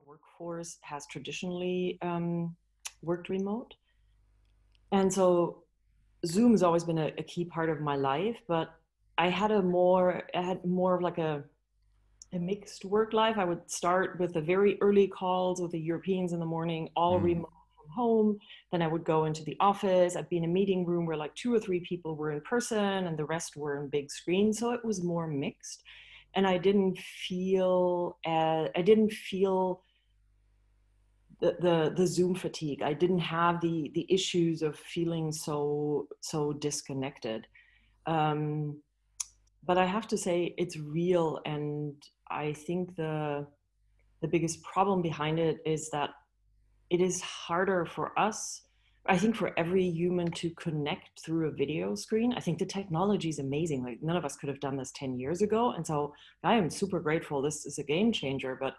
workforce has traditionally worked remote. And so Zoom has always been a key part of my life, but I had more of like a mixed work life. I would start with the very early calls with the Europeans in the morning, all Mm. remote from home. Then I would go into the office. I'd be in a meeting room where like 2 or 3 people were in person and the rest were in big screens. So it was more mixed. And I didn't feel the Zoom fatigue. I didn't have the issues of feeling so disconnected. Um, but I have to say it's real, and I think the biggest problem behind it is that it is harder for us, I think, for every human to connect through a video screen. I think the technology is amazing. Like none of us could have done this 10 years ago. And so I am super grateful. This is a game changer. But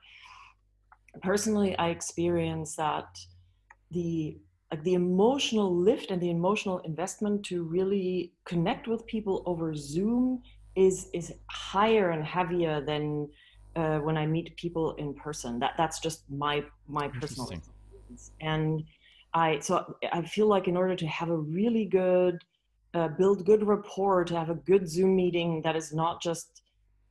personally, I experience that the the emotional lift and the emotional investment to really connect with people over Zoom is higher and heavier than when I meet people in person. That's just my personal Interesting. experience. And I feel like in order to have a really good build good rapport, to have a good Zoom meeting that is not just,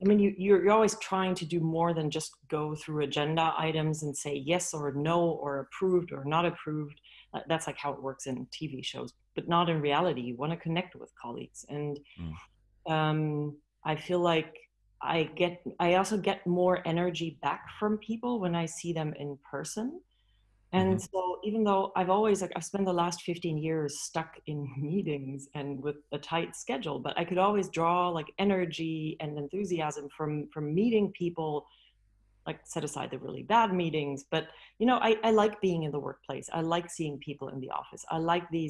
I mean, you're always trying to do more than just go through agenda items and say yes or no or approved or not approved. That's like how it works in TV shows, but not in reality. You want to connect with colleagues, and Mm. I feel like I also get more energy back from people when I see them in person. Hmm. And so even though I've spent the last 15 years stuck in meetings and with a tight schedule, but I could always draw like energy and enthusiasm from meeting people, like set aside the really bad meetings. But I like being in the workplace. I like seeing people in the office. I like the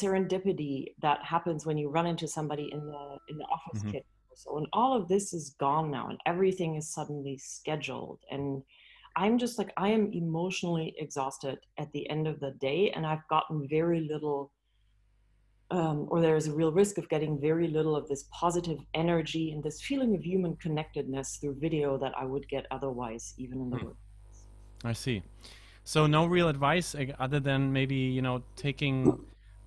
serendipity that happens when you run into somebody in the office Hmm. kit. So, and all of this is gone now, and everything is suddenly scheduled. And I'm just like, I am emotionally exhausted at the end of the day, and I've gotten very little, or there is a real risk of getting very little of this positive energy and this feeling of human connectedness through video that I would get otherwise, even in the Hmm. work. I see. So no real advice other than maybe,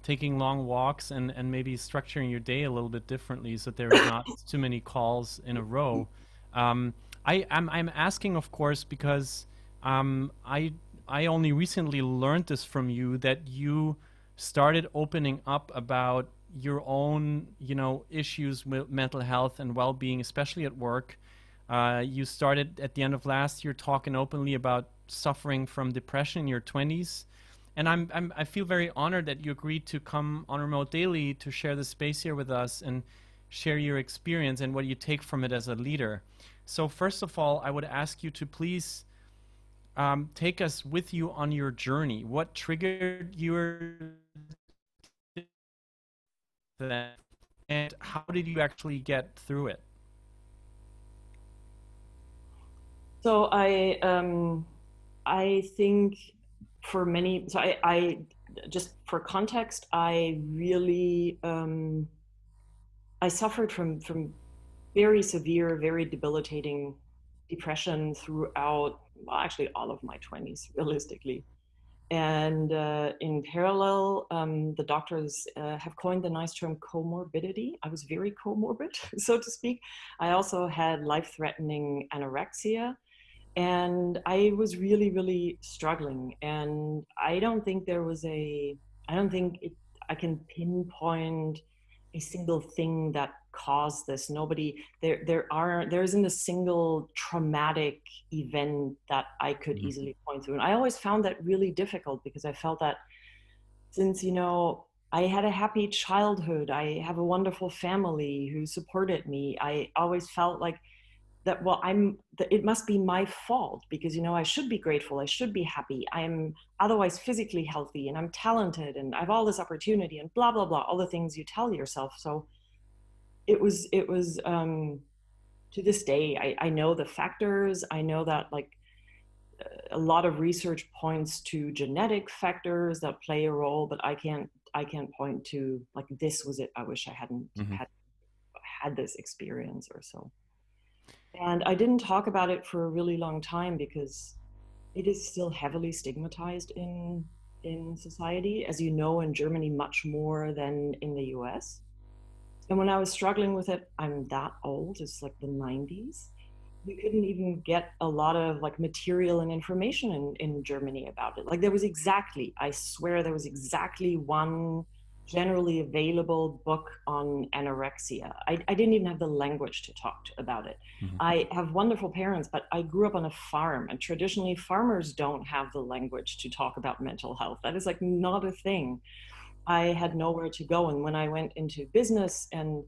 taking long walks and maybe structuring your day a little bit differently so there is not too many calls in a row. Um, I'm asking, of course, because um, I I only recently learned this from you that you started opening up about your own, issues with mental health and well-being, especially at work. You started at the end of last year talking openly about suffering from depression in your 20s. And I feel very honored that you agreed to come on Remote Daily to share the space here with us and share your experience and what you take from it as a leader. So, first of all, I would ask you to please take us with you on your journey. What triggered your that, and how did you actually get through it? So I think for many, so I just for context, I really I suffered from very severe, very debilitating depression throughout, well, actually all of my 20s, realistically. And in parallel, the doctors have coined the nice term comorbidity. I was very comorbid, so to speak. I also had life-threatening anorexia, and I was really, really struggling. And I don't think I can pinpoint a single thing that caused this. There isn't a single traumatic event that I could Mhm. easily point to. And I always found that really difficult because I felt that since, I had a happy childhood, I have a wonderful family who supported me. I always felt like that, well, it must be my fault because I should be grateful, I should be happy, I'm otherwise physically healthy and I'm talented and I have all this opportunity and blah blah blah, all the things you tell yourself. So it was to this day, I know the factors. I know that like a lot of research points to genetic factors that play a role, but I can't point to like this was it, I wish I hadn't Mhm. had this experience or so. And I didn't talk about it for a really long time because it is still heavily stigmatized in society, as you know, in Germany much more than in the US. And when I was struggling with it, I'm that old, it's like the 90s. You couldn't even get a lot of like material and information in Germany about it. Like there was exactly, I swear there was exactly one generally available book on anorexia. I didn't even have the language to talk about it. Mm-hmm. I have wonderful parents, but I grew up on a farm, and traditionally farmers don't have the language to talk about mental health. That is like not a thing. I had nowhere to go. And when I went into business, and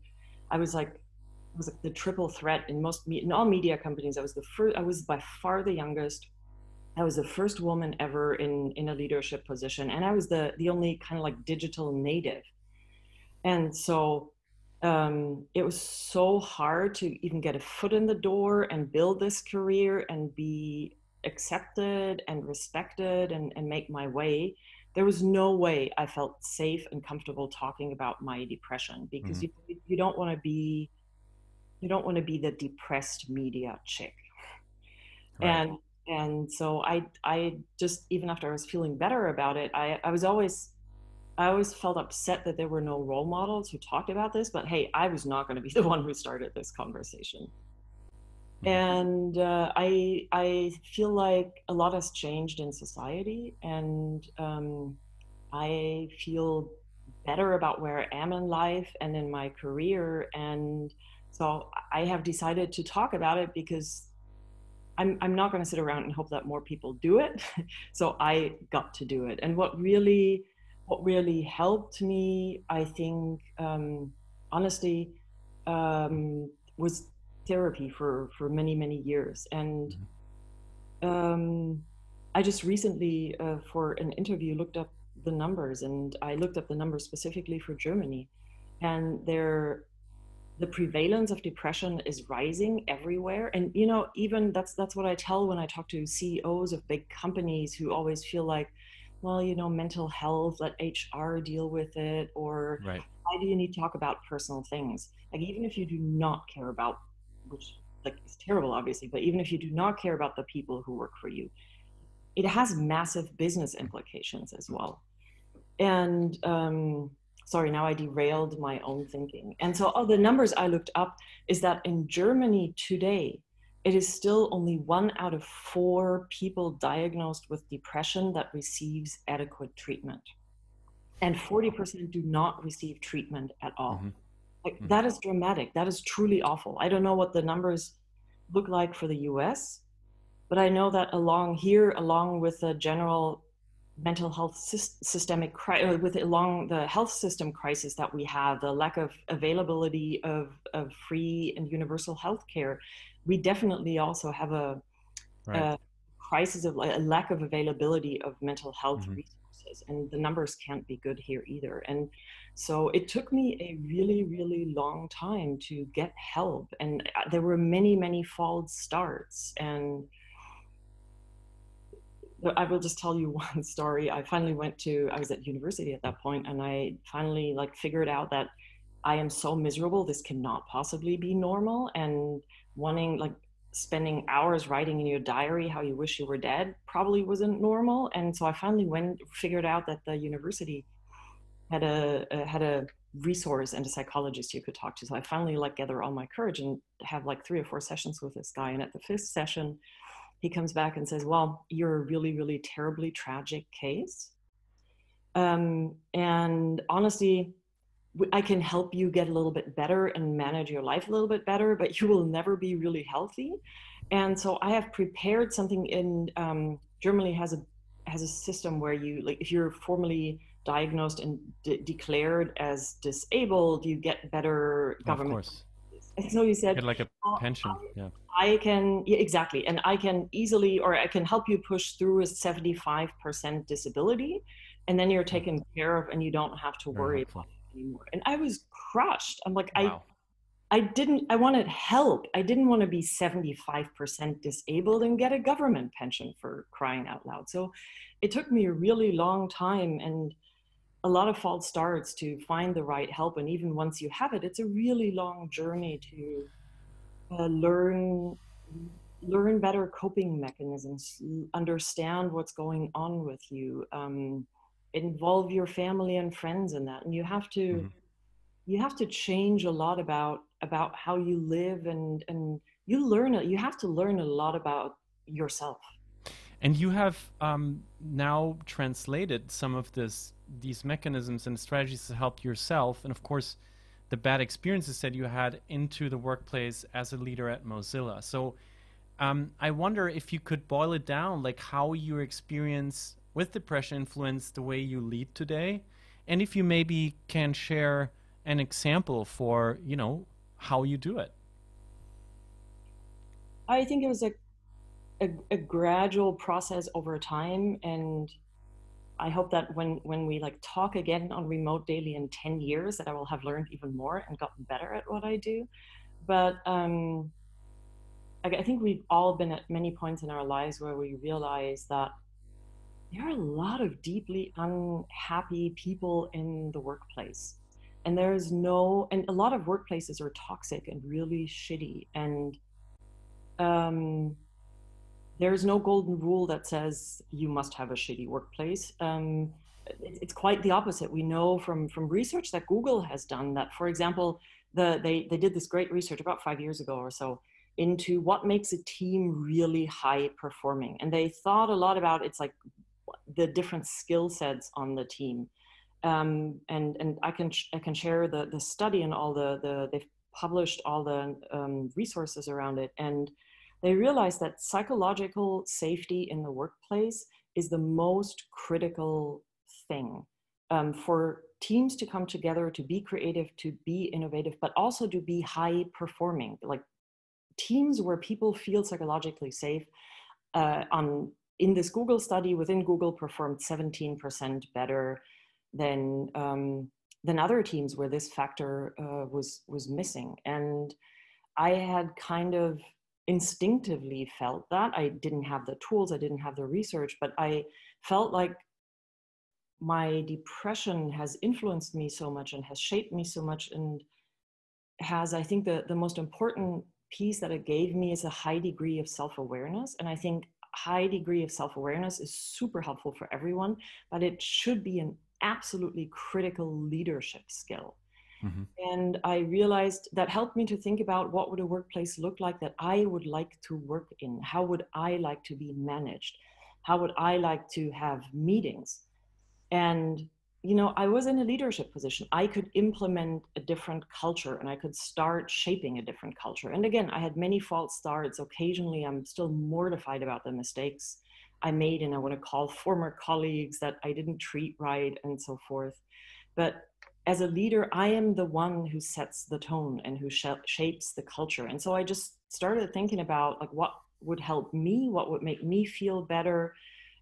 I was like, it was like the triple threat in all media companies. I was the first. I was by far the youngest. I was the first woman ever in a leadership position, and I was the only kind of like digital native. And so it was so hard to even get a foot in the door and build this career and be accepted and respected and make my way. There was no way I felt safe and comfortable talking about my depression, because Mm-hmm. you don't want to be the depressed media chick. Right. And so I just, even after I was feeling better about it, I always felt upset that there were no role models who talked about this. But hey, I was not going to be the one who started this conversation. Mm-hmm. And I feel like a lot has changed in society, and I feel better about where I am in life and in my career. And so I have decided to talk about it because I'm not going to sit around and hope that more people do it. So I got to do it. And what really helped me, I think, honestly, was therapy for many years. And Mm-hmm. um, I just recently, for an interview, looked up the numbers, and I looked up the numbers specifically for Germany, and the prevalence of depression is rising everywhere. And even that's what I tell when I talk to CEOs of big companies, who always feel like, well, mental health, let HR deal with it, or Right. why do you need to talk about personal things? Like, even if you do not care about, which, like, is terrible obviously, but even if you do not care about the people who work for you, it has massive business implications as well. And sorry, now I derailed my own thinking. And so, the numbers I looked up is that in Germany today, it is still only 1 out of 4 people diagnosed with depression that receives adequate treatment, and 40% do not receive treatment at Mm-hmm. all. Like, Mm-hmm. that is dramatic. That is truly awful. I don't know what the numbers look like for the US, but I know that along with the general mental health systemic with along the health system crisis that we have, the lack of availability of free and universal health care, we definitely also have Right. a crisis of a lack of availability of mental health Mm-hmm. resources, and the numbers can't be good here either. And so it took me a really long time to get help, and there were many false starts. And I will just tell you one story. I was at university at that point, and I finally like figured out that I am so miserable. This cannot possibly be normal. And wanting, like, spending hours writing in your diary how you wish you were dead probably wasn't normal. And so I finally figured out that the university had a resource and a psychologist you could talk to. So I finally like gather all my courage and have like 3 or 4 sessions with this guy. And at the 5th session, he comes back and says, well, you're a really terribly tragic case. And honestly, I can help you get a little bit better and manage your life a little bit better, but you will never be really healthy. And so I have prepared something in Germany has a system where you, like, if you're formally diagnosed and declared as disabled, you get better Of government. course. And so you said, Get like a oh, pension. Yeah. I can, yeah, exactly. And I can easily, or I can help you push through a 75% disability. And then you're Oh, taken care of and you don't have to very worry helpful. about it anymore. And I was crushed. I'm like, Wow. I wanted help. I didn't want to be 75% disabled and get a government pension, for crying out loud. So it took me a really long time and a lot of false starts to find the right help. And even once you have it, it's a really long journey learn better coping mechanisms, understand what's going on with you, involve your family and friends in that, and Hmm. you have to change a lot about how you live, and you have to learn a lot about yourself. And you have now translated some of these mechanisms and strategies to help yourself, and of course, the bad experiences that you had into the workplace as a leader at Mozilla. So I wonder if you could boil it down, like how your experience with depression influenced the way you lead today, and if you maybe can share an example for how you do it. I think it was a gradual process over time, and I hope that when we like talk again on remote daily in 10 years, that I will have learned even more and gotten better at what I do. But I think we've all been at many points in our lives where we realize that there are a lot of deeply unhappy people in the workplace. And and a lot of workplaces are toxic and really shitty. And um, there's no golden rule that says you must have a shitty workplace. It's quite the opposite. We know from research that Google has done that, for example, they did this great research about 5 years ago or so into what makes a team really high performing. And they thought a lot about it's like the different skill sets on the team. And I can share the study and all they've published all the resources around it, and they realized that psychological safety in the workplace is the most critical thing for teams to come together, to be creative, to be innovative, but also to be high performing. Like teams where people feel psychologically safe on in this Google study within Google performed 17% better than other teams where this factor was missing. And I had kind of instinctively felt that. I didn't have the tools, I didn't have the research, but I felt like my depression has influenced me so much and has shaped me so much, and has, I think, the most important piece that it gave me is a high degree of self-awareness. And I think high degree of self-awareness is super helpful for everyone, but it should be an absolutely critical leadership skill. Hmm. And I realized that helped me to think about what would a workplace look like that I would like to work in? How would I like to be managed? How would I like to have meetings? And I was in a leadership position. I could implement a different culture and I could start shaping a different culture. And again, I had many false starts. Occasionally I'm still mortified about the mistakes I made, and I want to call former colleagues that I didn't treat right and so forth. But as a leader, I am the one who sets the tone and who shapes the culture. And so I just started thinking about like what would help me, what would make me feel better,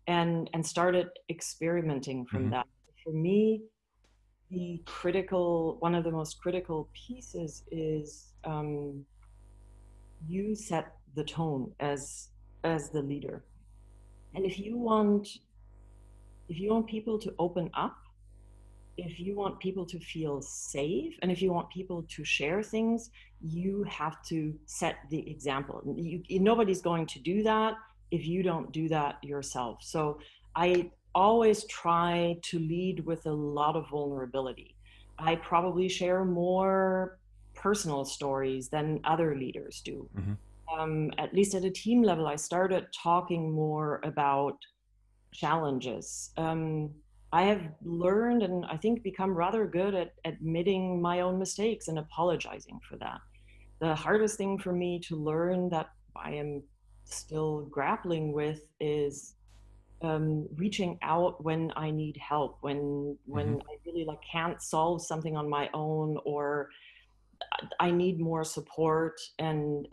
and started experimenting from Hmm. that. For me, one of the most critical pieces is you set the tone as the leader. And if you want people to open up, if you want people to feel safe, and if you want people to share things, you have to set the example. Nobody's going to do that if you don't do that yourself. So I always try to lead with a lot of vulnerability. I probably share more personal stories than other leaders do. Hmm. At least at a team level, I started talking more about challenges. I have learned and I think become rather good at admitting my own mistakes and apologizing for that. The hardest thing for me to learn that I am still grappling with is reaching out when I need help, Hmm. when I really like can't solve something on my own, or I need more support. And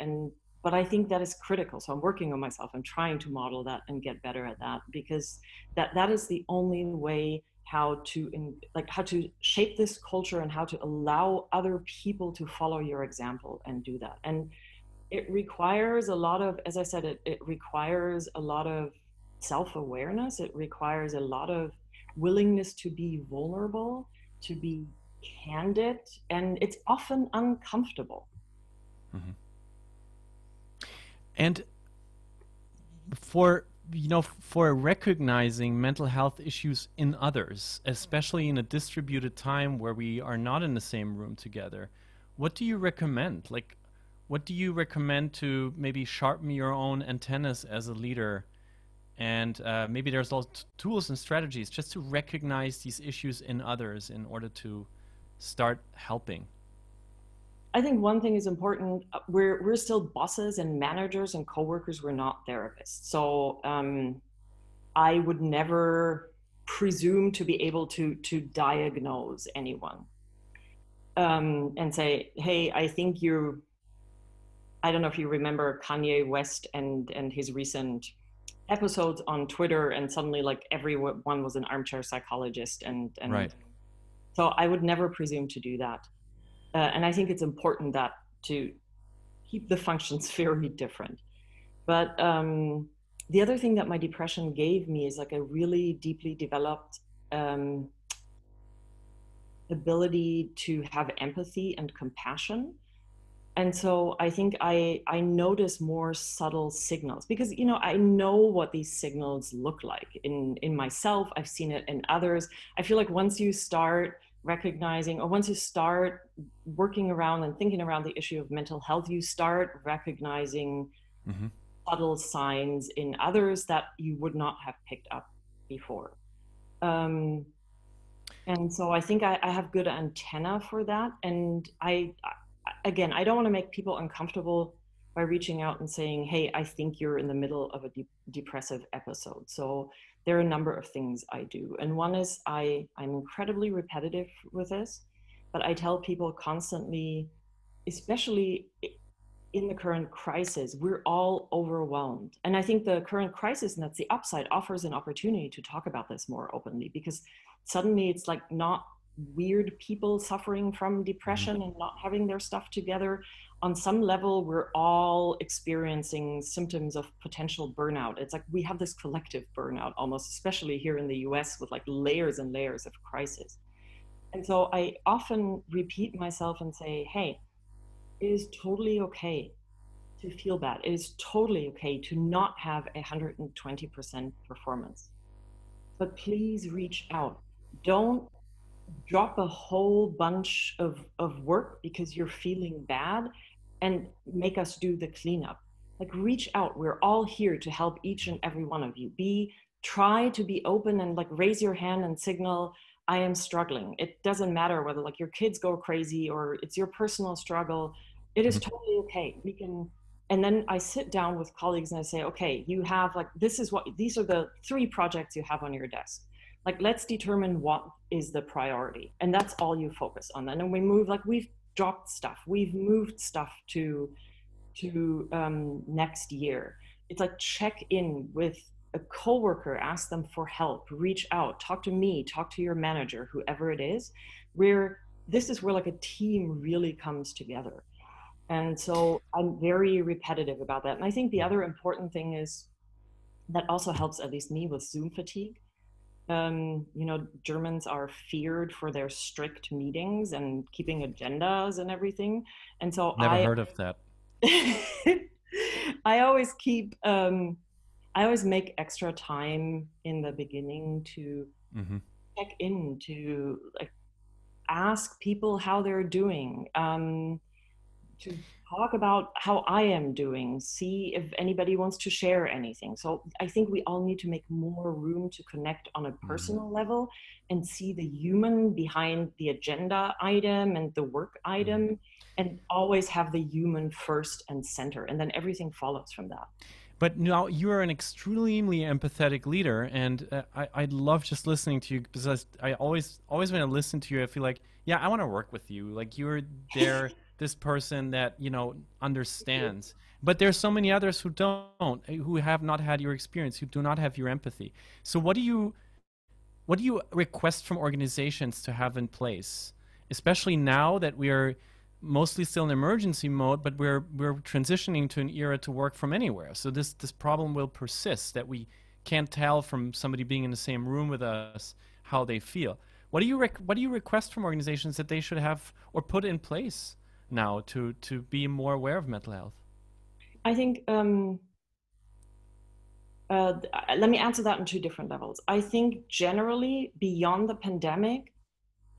but I think that is critical. So I'm working on myself. I'm trying to model that and get better at that, because that is the only way how to shape this culture and how to allow other people to follow your example and do that. And it requires a lot of, as I said, it requires a lot of self-awareness. It requires a lot of willingness to be vulnerable, to be candid, and it's often uncomfortable. Hmm. And for for recognizing mental health issues in others, especially in a distributed time where we are not in the same room together, what do you recommend? Like, what do you recommend to maybe sharpen your own antennas as a leader? And maybe there's also tools and strategies just to recognize these issues in others in order to start helping. I think one thing is important. We're still bosses and managers and coworkers. We're not therapists. So I would never presume to be able to diagnose anyone and say, "Hey, I think you." I don't know if you remember Kanye West and his recent episodes on Twitter, and suddenly like everyone was an armchair psychologist, and Right. so I would never presume to do that. And I think it's important that to keep the functions very different. But the other thing that my depression gave me is like a really deeply developed um, ability to have empathy and compassion. And so I think I notice more subtle signals because I know what these signals look like in myself. I've seen it in others. I feel like once you start recognizing, or once you start working around and thinking around the issue of mental health, you start recognizing Mm-hmm. subtle signs in others that you would not have picked up before. Um, and so I think I have good antenna for that. And again, I don't want to make people uncomfortable by reaching out and saying, "Hey, I think you're in the middle of a depressive episode." So there are a number of things I do, and one is I'm incredibly repetitive with this, but I tell people constantly, especially in the current crisis, we're all overwhelmed. And I think the current crisis, and that's the upside, offers an opportunity to talk about this more openly because suddenly it's like not weird people suffering from Mm-hmm. depression and not having their stuff together. On some level, we're all experiencing symptoms of potential burnout. It's like we have this collective burnout almost, especially here in the US with like layers and layers of crisis. And so I often repeat myself and say, hey, it is totally okay to feel bad. It is totally okay to not have 120% performance. But please reach out. Don't drop a whole bunch of work because you're feeling bad and make us do the cleanup. Like reach out. We're all here to help each and every one of you. Try to be open and like raise your hand and signal, I am struggling. It doesn't matter whether like your kids go crazy or it's your personal struggle. It is Mm-hmm. totally okay. We can. And then I sit down with colleagues and I say, okay, you have like, these are the 3 projects you have on your desk. Like, let's determine what is the priority. And that's all you focus on. And then we move, like, we've dropped stuff, we've moved stuff to next year. It's like check in with a coworker, ask them for help, reach out, talk to me, talk to your manager, whoever it is. Where this is where like a team really comes together. And so I'm very repetitive about that. And I think the other important thing is that also helps at least me with Zoom fatigue. Germans are feared for their strict meetings and keeping agendas and everything. And so Never heard of that. I always I always make extra time in the beginning to Mm-hmm. check in, to like ask people how they're doing, to talk about how I am doing, see if anybody wants to share anything. So I think we all need to make more room to connect on a Mm-hmm. personal level and see the human behind the agenda item and the work Mm-hmm. item, and always have the human first and center. And then everything follows from that. But now you are an extremely empathetic leader, and I love just listening to you because I always when I listen to you, I feel like yeah, I want to work with you. Like you're there, this person that understands. But there's so many others who don't, who have not had your experience, who do not have your empathy. So what do you request from organizations to have in place, especially now that we are mostly still in emergency mode, but we're transitioning to an era to work from anywhere. So this problem will persist that we can't tell from somebody being in the same room with us how they feel. What do you request from organizations that they should have or put in place now to be more aware of mental health? I think let me answer that on two different levels. I think generally beyond the pandemic,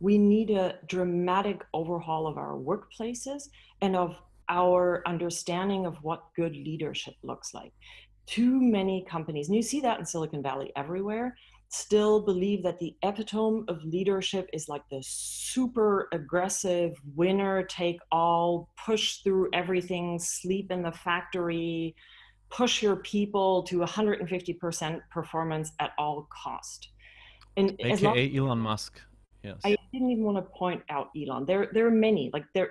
we need a dramatic overhaul of our workplaces and of our understanding of what good leadership looks like. Too many companies, and you see that in Silicon Valley everywhere, still believe that the epitome of leadership is like the super aggressive winner take all, push through everything, sleep in the factory, push your people to 150% performance at all cost. And as long AKA Elon Musk. I Yes. didn't even want to point out Elon. There are many, like there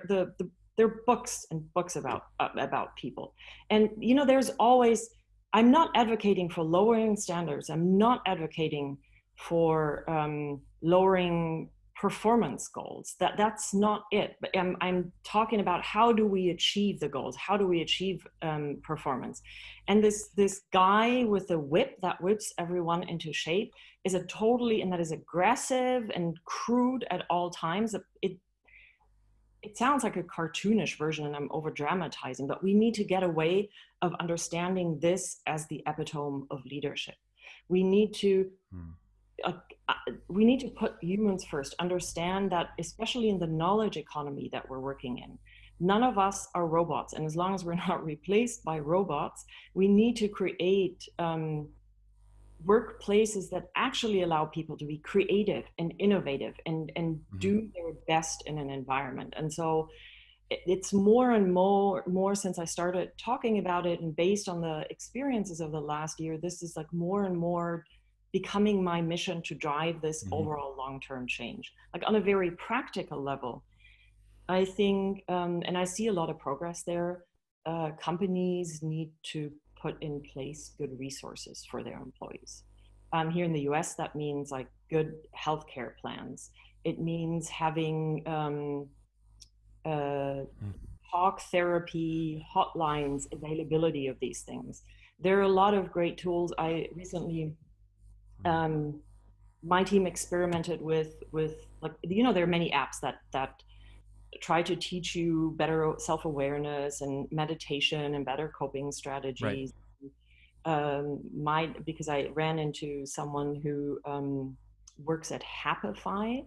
are books and books about people, and there's always. I'm not advocating for lowering standards. I'm not advocating for lowering performance goals. That's not it. But I'm talking about how do we achieve the goals? How do we achieve performance? And this guy with the whip that whips everyone into shape is a totally, and that is aggressive and crude at all times. It sounds like a cartoonish version and I'm over dramatizing, but we need to get away of understanding this as the epitome of leadership. We need to uh, we need to put humans first, understand that, especially in the knowledge economy that we're working in, none of us are robots, and as long as we're not replaced by robots, we need to create workplaces that actually allow people to be creative and innovative and Hmm. do their best in an environment. And so it's more and more since I started talking about it, and based on the experiences of the last year, this is like more and more becoming my mission to drive this Hmm. overall long-term change, like on a very practical level. I think, and I see a lot of progress there. Companies need to put in place good resources for their employees. Here in the US, that means like good healthcare plans. It means having uh, talk therapy hotlines, availability of these things. There are a lot of great tools. I recently, um, my team experimented with like there are many apps that try to teach you better self-awareness and meditation and better coping Right. strategies. Because I ran into someone who works at Happify,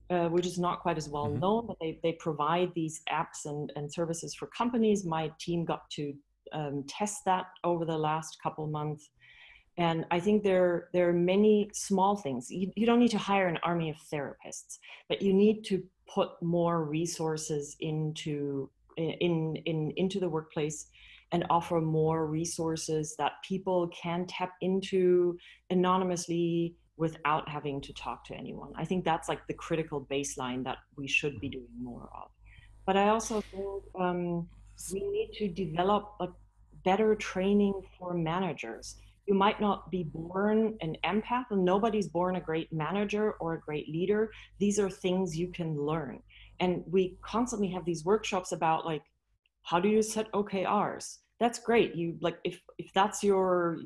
which is not quite as well Hmm. known, but they provide these apps and services for companies. My team got to test that over the last couple months. And I think there are many small things. You don't need to hire an army of therapists, but you need to put more resources into the workplace and offer more resources that people can tap into anonymously without having to talk to anyone. I think that's like the critical baseline that we should be doing more of. But I also think we need to develop a better training for managers. You might not be born an empath, and nobody's born a great manager or a great leader. These are things you can learn. And we constantly have these workshops about like, how do you set OKRs? That's great. You like if that's your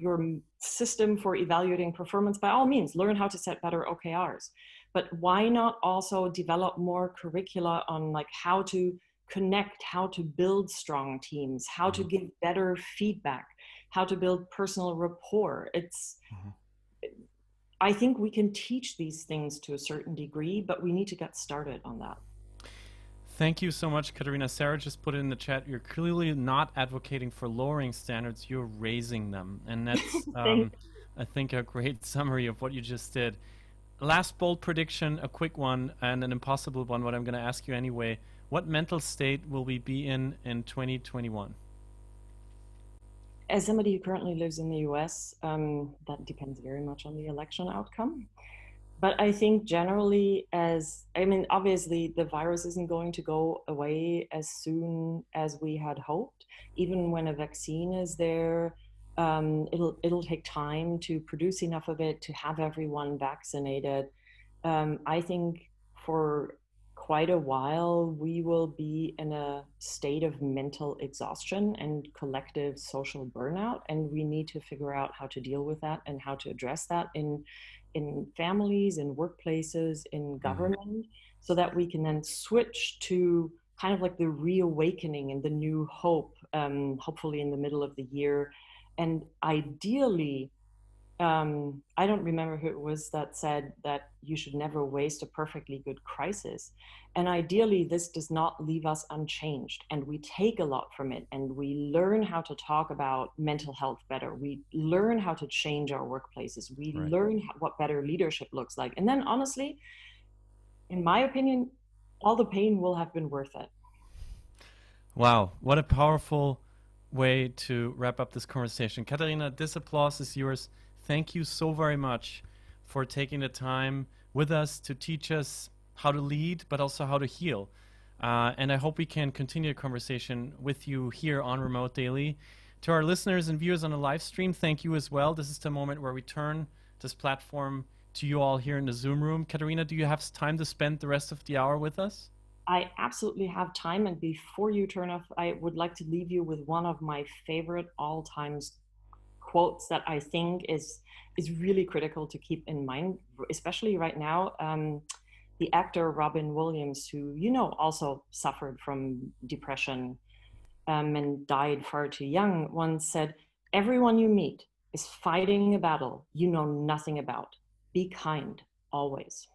system for evaluating performance, by all means, learn how to set better OKRs. But why not also develop more curricula on like how to connect, how to build strong teams, how to Hmm. give better feedback, how to build personal rapport? Hmm. I think we can teach these things to a certain degree, but we need to get started on that. Thank you so much, Katharina. Sarah just put it in the chat. You're clearly not advocating for lowering standards, you're raising them. And that's, Thank I think, a great summary of what you just did. Last bold prediction, a quick one and an impossible one, what I'm going to ask you anyway. What mental state will we be in 2021? As somebody who currently lives in the US, that depends very much on the election outcome. But I think generally, I mean, obviously, the virus isn't going to go away as soon as we had hoped. Even when a vaccine is there, it'll take time to produce enough of it to have everyone vaccinated. I think for quite a while, we will be in a state of mental exhaustion and collective social burnout. And we need to figure out how to deal with that and how to address that in families, in workplaces, in Mm-hmm. government, so that we can then switch to kind of like the reawakening and the new hope, hopefully in the middle of the year. And ideally, I don't remember who it was that said that you should never waste a perfectly good crisis. And ideally, this does not leave us unchanged. And we take a lot from it and we learn how to talk about mental health better. We learn how to change our workplaces. We Right. learn what better leadership looks like. And then, honestly, in my opinion, all the pain will have been worth it. Wow, what a powerful way to wrap up this conversation. Katharina, this applause is yours. Thank you so very much for taking the time with us to teach us how to lead, but also how to heal. And I hope we can continue the conversation with you here on Remote Daily. To our listeners and viewers on the live stream, thank you as well. This is the moment where we turn this platform to you all here in the Zoom room. Katharina, do you have time to spend the rest of the hour with us? I absolutely have time. And before you turn off, I would like to leave you with one of my favorite all times quotes that I think is really critical to keep in mind, especially right now. The actor Robin Williams, who also suffered from depression and died far too young, once said, "Everyone you meet is fighting a battle you know nothing about. Be kind always."